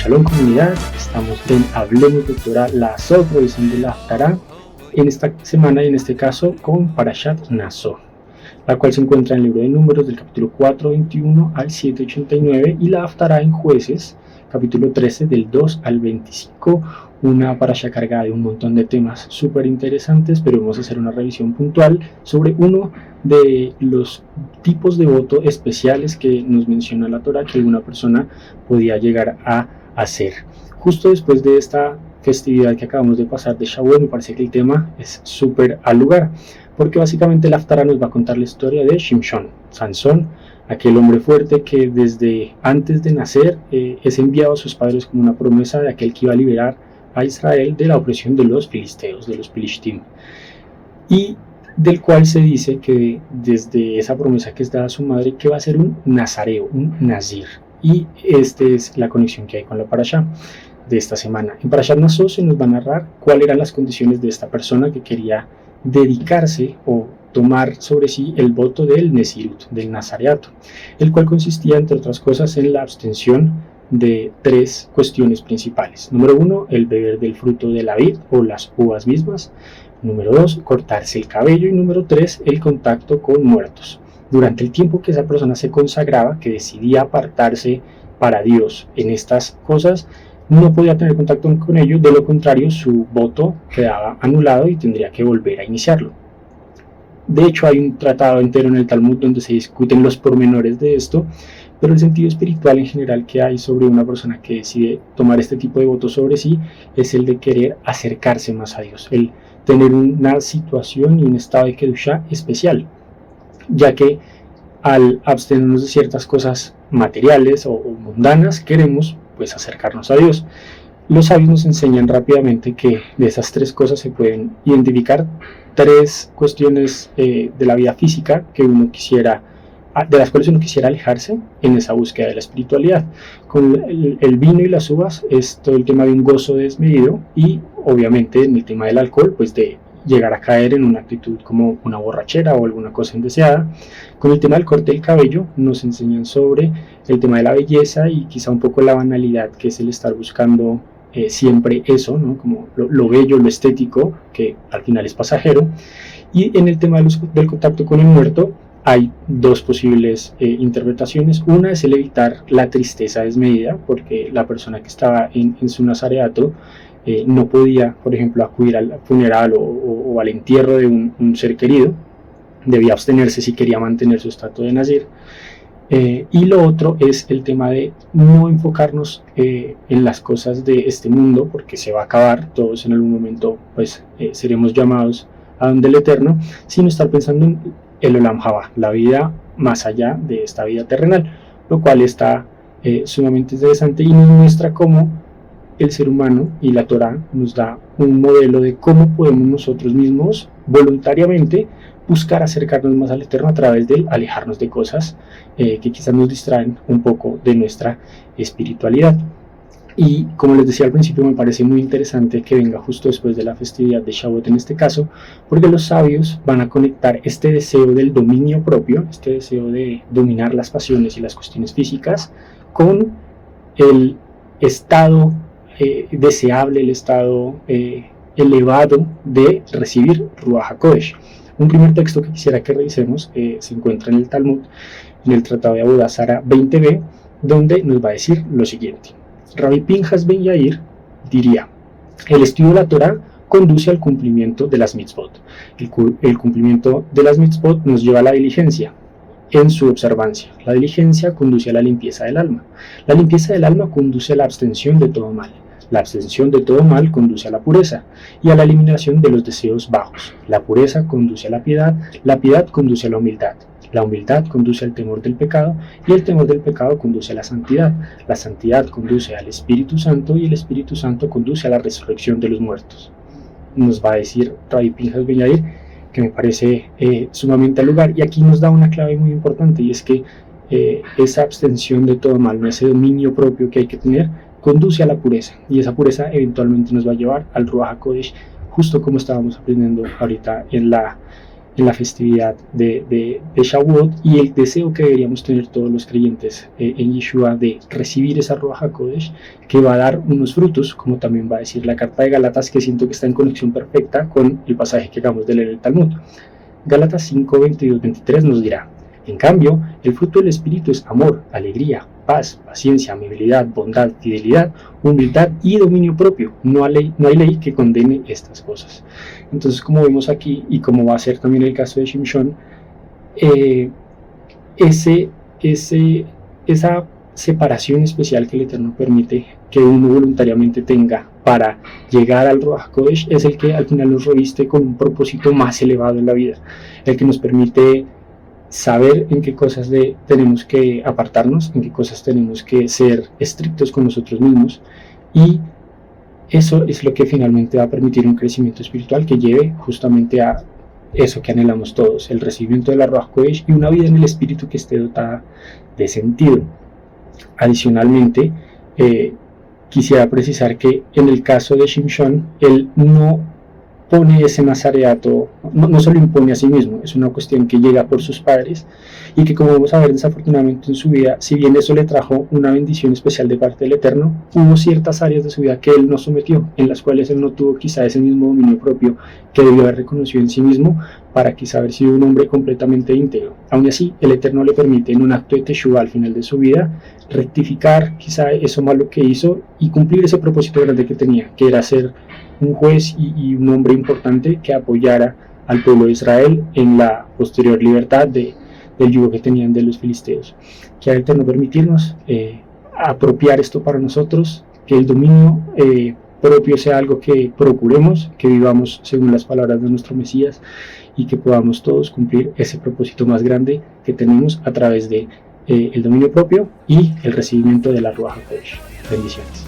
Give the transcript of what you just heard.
Shalom comunidad, estamos en Hablemos de Torah, la revisión de la Haftará, en esta semana y en este caso con Parashat Naso, la cual se encuentra en el libro de Números del capítulo 4:21 al 7:89 y la Haftará en Jueces, capítulo 13 del 2 al 25, una parasha cargada de un montón de temas súper interesantes, pero vamos a hacer una revisión puntual sobre uno de los tipos de voto especiales que nos menciona la Torah que alguna persona podía llegar a hacer. Justo después de esta festividad que acabamos de pasar de Shavuot, me parece que el tema es súper al lugar, porque básicamente la Haftará nos va a contar la historia de Shimshon, Sansón, aquel hombre fuerte que desde antes de nacer es enviado a sus padres como una promesa de aquel que iba a liberar a Israel de la opresión de los filisteos, de los Pilishtim, y del cual se dice que desde esa promesa que es dada a su madre que va a ser un nazareo, un nazir, y esta es la conexión que hay con la parashá de esta semana. En Parashat Naso se nos va a narrar cuáles eran las condiciones de esta persona que quería dedicarse o tomar sobre sí el voto del Nezirut, del nazareato, el cual consistía entre otras cosas en la abstención de tres cuestiones principales. Número 1, el beber del fruto de la vid o las uvas mismas. Número 2, cortarse el cabello. Y número 3, el contacto con muertos. Durante el tiempo que esa persona se consagraba, que decidía apartarse para Dios en estas cosas, no podía tener contacto con ellos, de lo contrario su voto quedaba anulado y tendría que volver a iniciarlo. De hecho, hay un tratado entero en el Talmud donde se discuten los pormenores de esto, pero el sentido espiritual en general que hay sobre una persona que decide tomar este tipo de votos sobre sí es el de querer acercarse más a Dios, el tener una situación y un estado de Kedushá especial, ya que al abstenernos de ciertas cosas materiales o mundanas queremos pues acercarnos a Dios. Los sabios nos enseñan rápidamente que de esas tres cosas se pueden identificar tres cuestiones de la vida física que uno quisiera, de las cuales uno quisiera alejarse en esa búsqueda de la espiritualidad. Con el vino y las uvas es todo el tema de un gozo desmedido, y obviamente en el tema del alcohol pues de llegar a caer en una actitud como una borrachera o alguna cosa indeseada. Con el tema del corte del cabello nos enseñan sobre el tema de la belleza y quizá un poco la banalidad, que es el estar buscando siempre eso, ¿no? Como lo bello, lo estético, que al final es pasajero. Y en el tema del contacto con el muerto hay dos posibles interpretaciones. Una es el evitar la tristeza desmedida, porque la persona que estaba en su nazareato no podía, por ejemplo, acudir al funeral o al entierro de un ser querido, debía abstenerse si quería mantener su estatus de nazir. Y lo otro es el tema de no enfocarnos en las cosas de este mundo, porque se va a acabar, todos en algún momento pues seremos llamados a donde el Eterno, sino estar pensando en el Olam Haba, la vida más allá de esta vida terrenal, lo cual está sumamente interesante y nos muestra cómo el ser humano y la Torah nos da un modelo de cómo podemos nosotros mismos voluntariamente buscar acercarnos más al Eterno a través de alejarnos de cosas que quizás nos distraen un poco de nuestra espiritualidad. Y como les decía al principio, me parece muy interesante que venga justo después de la festividad de Shavuot en este caso, porque los sabios van a conectar este deseo del dominio propio, este deseo de dominar las pasiones y las cuestiones físicas, con el estado deseable, el estado elevado de recibir Ruach HaKodesh. Un primer texto que quisiera que revisemos se encuentra en el Talmud, en el Tratado de Avodah Zará 20b, donde nos va a decir lo siguiente. Rabbi Pinjas ben Yair diría: el estudio de la Torah conduce al cumplimiento de las mitzvot. El cumplimiento de las mitzvot nos lleva a la diligencia en su observancia. La diligencia conduce a la limpieza del alma. La limpieza del alma conduce a la abstención de todo mal. La abstención de todo mal conduce a la pureza y a la eliminación de los deseos bajos. La pureza conduce a la piedad conduce a la humildad conduce al temor del pecado y el temor del pecado conduce a la santidad conduce al Espíritu Santo y el Espíritu Santo conduce a la resurrección de los muertos. Nos va a decir Rabbi Pinjas ben Yair, que me parece sumamente al lugar, y aquí nos da una clave muy importante, y es que esa abstención de todo mal, ese dominio propio que hay que tener, conduce a la pureza, y esa pureza eventualmente nos va a llevar al Ruach HaKodesh, justo como estábamos aprendiendo ahorita en la en la festividad de Shavuot, y el deseo que deberíamos tener todos los creyentes en Yeshua de recibir esa Ruach HaKodesh, que va a dar unos frutos, como también va a decir la carta de Gálatas, que siento que está en conexión perfecta con el pasaje que acabamos de leer en el Talmud. Gálatas 5, 22, 23 nos dirá: en cambio, el fruto del Espíritu es amor, alegría, paz, paciencia, amabilidad, bondad, fidelidad, humildad y dominio propio. No hay ley que condene estas cosas. Entonces, como vemos aquí, y como va a ser también el caso de Shimshon, esa separación especial que el Eterno permite que uno voluntariamente tenga para llegar al Ruach HaKodesh es el que al final nos reviste con un propósito más elevado en la vida, el que nos permite saber en qué cosas tenemos que apartarnos, en qué cosas tenemos que ser estrictos con nosotros mismos, y eso es lo que finalmente va a permitir un crecimiento espiritual que lleve justamente a eso que anhelamos todos, el recibimiento de la Ruach HaKodesh y una vida en el Espíritu que esté dotada de sentido. Adicionalmente, quisiera precisar que en el caso de Shimshon, él no pone ese nazareato, no se lo impone a sí mismo, es una cuestión que llega por sus padres, y que, como vamos a ver desafortunadamente en su vida, si bien eso le trajo una bendición especial de parte del Eterno, hubo ciertas áreas de su vida que él no sometió, en las cuales él no tuvo quizá ese mismo dominio propio que debió haber reconocido en sí mismo para quizá haber sido un hombre completamente íntegro. Aún así, el Eterno le permite en un acto de teshuva al final de su vida rectificar quizá eso malo que hizo y cumplir ese propósito grande que tenía, que era ser un juez y un hombre importante que apoyara al pueblo de Israel en la posterior libertad del yugo que tenían de los filisteos. Que el Eterno permitirnos apropiar esto para nosotros, que el dominio propio sea algo que procuremos, que vivamos según las palabras de nuestro Mesías, y que podamos todos cumplir ese propósito más grande que tenemos a través de el dominio propio y el recibimiento de la Ruach HaKodesh. Bendiciones.